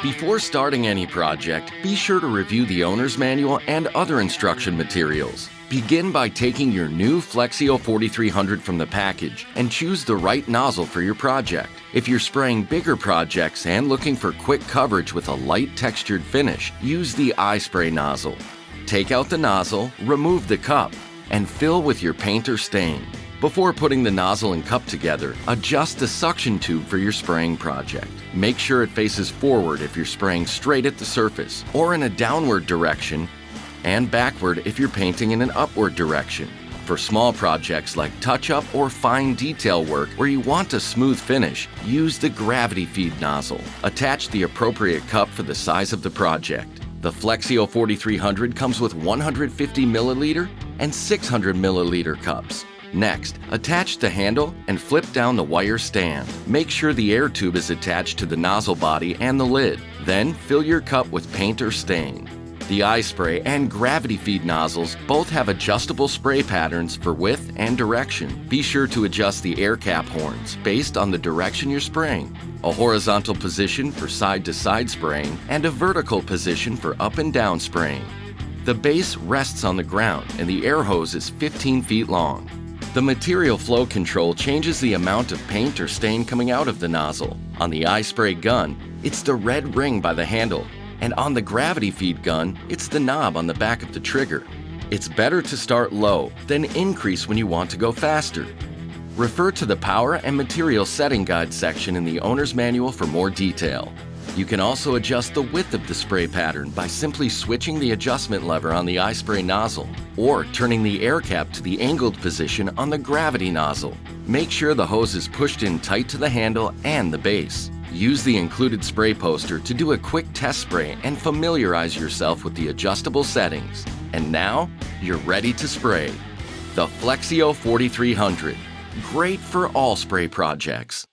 Before starting any project, be sure to review the owner's manual and other instruction materials. Begin by taking your new FLEXiO 4300 from the package and choose the right nozzle for your project. If you're spraying bigger projects and looking for quick coverage with a light textured finish, use the iSpray nozzle. Take out the nozzle, remove the cup, and fill with your paint or stain. Before putting the nozzle and cup together, adjust the suction tube for your spraying project. Make sure it faces forward if you're spraying straight at the surface, or in a downward direction, and backward if you're painting in an upward direction. For small projects like touch-up or fine detail work where you want a smooth finish, use the gravity feed nozzle. Attach the appropriate cup for the size of the project. The FLEXiO 4300 comes with 150 milliliter and 600 milliliter cups. Next, attach the handle and flip down the wire stand. Make sure the air tube is attached to the nozzle body and the lid. Then fill your cup with paint or stain. The iSpray and gravity feed nozzles both have adjustable spray patterns for width and direction. Be sure to adjust the air cap horns based on the direction you're spraying. A horizontal position for side-to-side spraying and a vertical position for up and down spraying. The base rests on the ground and the air hose is 15 feet long. The material flow control changes the amount of paint or stain coming out of the nozzle. On the iSpray gun, it's the red ring by the handle, and on the gravity feed gun, it's the knob on the back of the trigger. It's better to start low, then increase when you want to go faster. Refer to the Power and Material Setting Guide section in the owner's manual for more detail. You can also adjust the width of the spray pattern by simply switching the adjustment lever on the iSpray nozzle or turning the air cap to the angled position on the gravity nozzle. Make sure the hose is pushed in tight to the handle and the base. Use the included spray poster to do a quick test spray and familiarize yourself with the adjustable settings. And now, you're ready to spray. The FLEXiO 4300. Great for all spray projects.